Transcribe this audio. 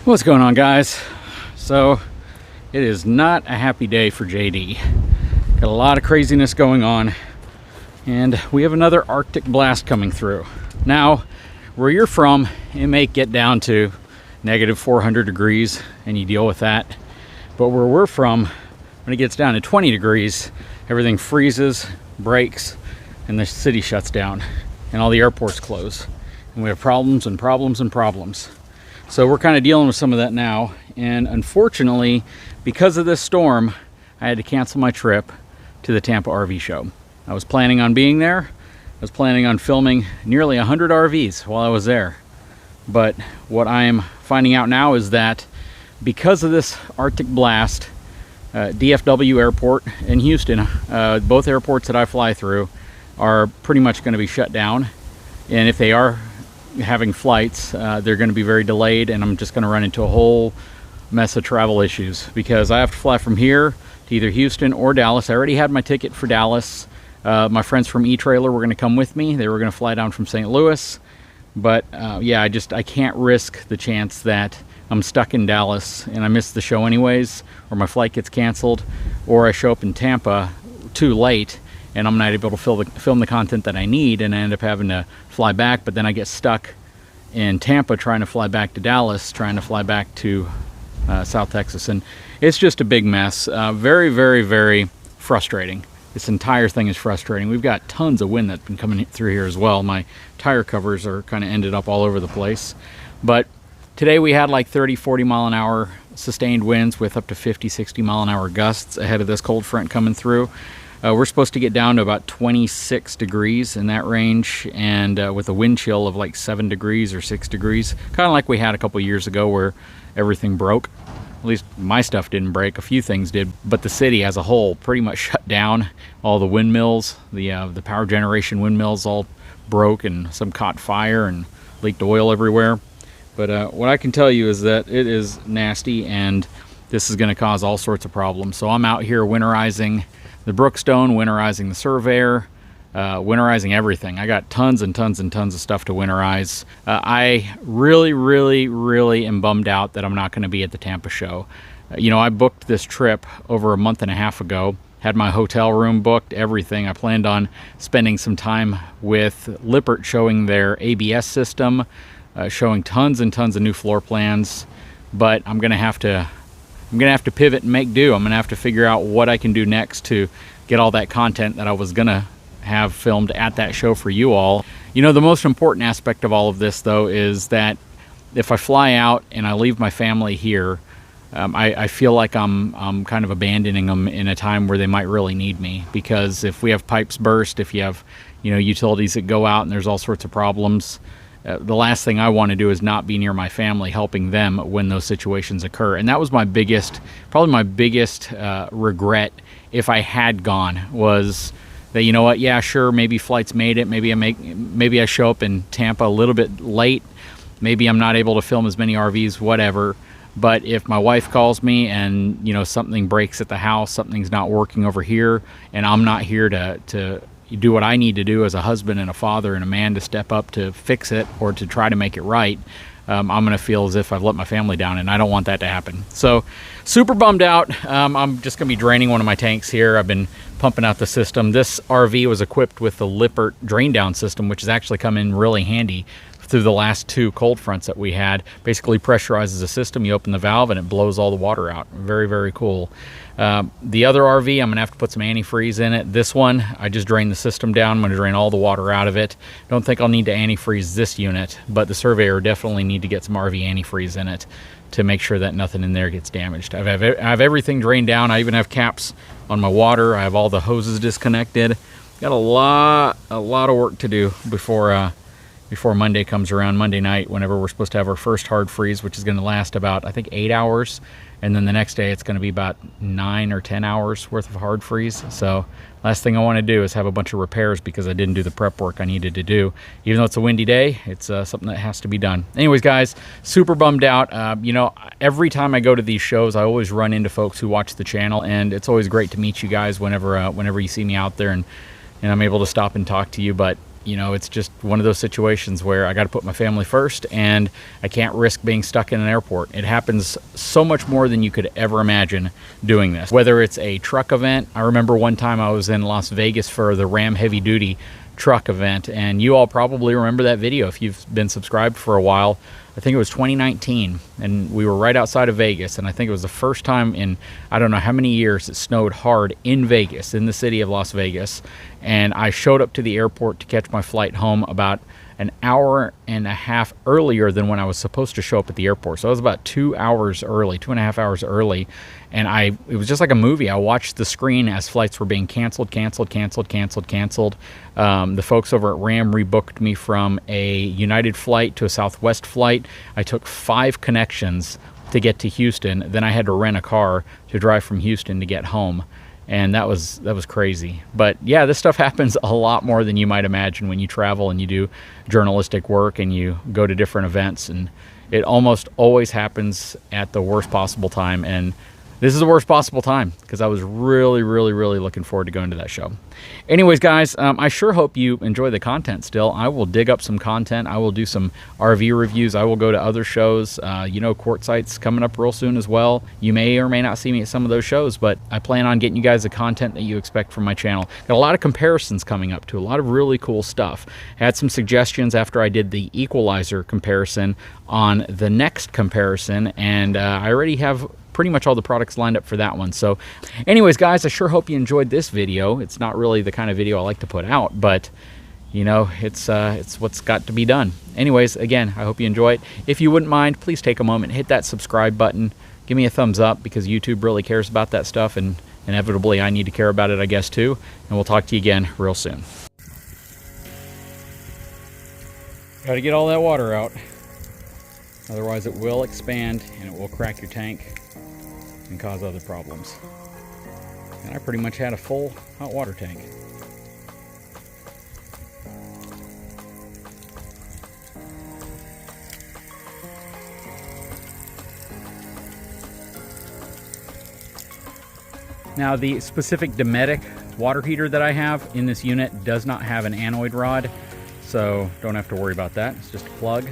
What's going on, guys? So it is not a happy day for JD. Got a lot of craziness going on, and we have another Arctic blast coming through. Now, where you're from, it may get down to negative 400 degrees and you deal with that. But where we're from, when it gets down to 20 degrees, everything freezes, breaks, and the city shuts down and all the airports close. And we have problems and problems and problems. So we're kind of dealing with some of that now. And unfortunately, because of this storm, I had to cancel my trip to the Tampa RV show. I was planning on being there. I was planning on filming nearly 100 RVs while I was there. But what I am finding out now is that because of this Arctic blast, DFW Airport in Houston, both airports that I fly through, are pretty much going to be shut down. And if they are having flights, they're going to be very delayed, and I'm just going to run into a whole mess of travel issues because I have to fly from here to either Houston or Dallas. I already had my ticket for Dallas. My friends from eTrailer were going to come with me. They were going to fly down from St. Louis, but yeah, I can't risk the chance that I'm stuck in Dallas and I miss the show anyways, or my flight gets canceled, or I show up in Tampa too late and I'm not able to film the content that I need, and I end up having to fly back, but then I get stuck in Tampa trying to fly back to Dallas, trying to fly back to South Texas, and it's just a big mess. Very, very, very frustrating. This entire thing is frustrating. We've got tons of wind that's been coming through here as well. My tire covers are kind of ended up all over the place. But today we had like 30, 40 mile an hour sustained winds with up to 50, 60 mile an hour gusts ahead of this cold front coming through. We're supposed to get down to about 26 degrees in that range, and with a wind chill of like 7 degrees or 6 degrees, kind of like we had a couple years ago where everything broke. At least my stuff didn't break, a few things did, but the city as a whole pretty much shut down. All the windmills, the power generation windmills all broke, and some caught fire and leaked oil everywhere. But what I can tell you is that it is nasty, and this is going to cause all sorts of problems. So I'm out here winterizing the Brookstone, winterizing the Surveyor, winterizing everything. I got tons and tons and tons of stuff to winterize. I really, really, really am bummed out that I'm not going to be at the Tampa show. I booked this trip over a month and a half ago, had my hotel room booked, everything. I planned on spending some time with Lippert showing their ABS system, showing tons and tons of new floor plans, but I'm going to have to pivot and make do. I'm gonna have to figure out what I can do next to get all that content that I was gonna have filmed at that show for you all. The most important aspect of all of this, though, is that if I fly out and I leave my family here, I feel like I'm kind of abandoning them in a time where they might really need me. Because if we have pipes burst, if you have utilities that go out and there's all sorts of problems, the last thing I want to do is not be near my family helping them when those situations occur. And that was probably my biggest regret if I had gone, was that, yeah, sure, maybe flights made it, maybe I show up in Tampa a little bit late, maybe I'm not able to film as many RVs, whatever. But if my wife calls me and something breaks at the house, something's not working over here, and I'm not here to do what I need to do as a husband and a father and a man to step up to fix it or to try to make it right, I'm going to feel as if I've let my family down, and I don't want that to happen. So super bummed out. I'm just going to be draining one of my tanks here. I've been pumping out the system. This RV was equipped with the Lippert drain down system, which has actually come in really handy through the last 2 cold fronts that we had. Basically pressurizes the system, you open the valve and it blows all the water out. Very, very cool. The other RV, I'm gonna have to put some antifreeze in it. This one, I just drained the system down. I'm gonna drain all the water out of it. Don't think I'll need to antifreeze this unit, but the Surveyor definitely need to get some RV antifreeze in it to make sure that nothing in there gets damaged. I have everything drained down. I even have caps on my water. I have all the hoses disconnected. Got a lot of work to do before Monday comes around, Monday night, whenever we're supposed to have our first hard freeze, which is going to last about, I think, 8 hours. And then the next day it's going to be about 9 or 10 hours worth of hard freeze. So last thing I want to do is have a bunch of repairs because I didn't do the prep work I needed to do. Even though it's a windy day, it's something that has to be done. Anyways, guys, super bummed out. Every time I go to these shows, I always run into folks who watch the channel, and it's always great to meet you guys whenever you see me out there and I'm able to stop and talk to you. But you know, it's just one of those situations where I got to put my family first, and I can't risk being stuck in an airport. It happens so much more than you could ever imagine doing this. Whether it's a truck event, I remember one time I was in Las Vegas for the Ram Heavy Duty truck event, and you all probably remember that video if you've been subscribed for a while. I think it was 2019, and we were right outside of Vegas, and I think it was the first time in I don't know how many years it snowed hard in Vegas, in the city of Las Vegas. And I showed up to the airport to catch my flight home about an hour and a half earlier than when I was supposed to show up at the airport. So I was about 2 hours early, 2.5 hours early. And it was just like a movie. I watched the screen as flights were being canceled. The folks over at Ram rebooked me from a United flight to a Southwest flight. I took 5 connections to get to Houston. Then I had to rent a car to drive from Houston to get home. And that was crazy. But yeah, this stuff happens a lot more than you might imagine when you travel and you do journalistic work and you go to different events. And it almost always happens at the worst possible time. And this is the worst possible time because I was really looking forward to going to that show. Anyways, guys, I sure hope you enjoy the content still. I will dig up some content. I will do some RV reviews. I will go to other shows. You know, Quartzsite's coming up real soon as well. You may or may not see me at some of those shows, but I plan on getting you guys the content that you expect from my channel. Got a lot of comparisons coming up too, a lot of really cool stuff. Had some suggestions after I did the equalizer comparison on the next comparison, and I already have pretty much all the products lined up for that one. So anyways, guys, I sure hope you enjoyed this video. It's not really the kind of video I like to put out, but you know, it's what's got to be done. Anyways, again, I hope you enjoy it. If you wouldn't mind, please take a moment, hit that subscribe button, give me a thumbs up, because YouTube really cares about that stuff, and inevitably I need to care about it, I guess, too. And we'll talk to you again real soon. Got to get all that water out. Otherwise it will expand and it will crack your tank and cause other problems. And I pretty much had a full hot water tank. Now, the specific Dometic water heater that I have in this unit does not have an anoid rod, so don't have to worry about that. It's just a plug.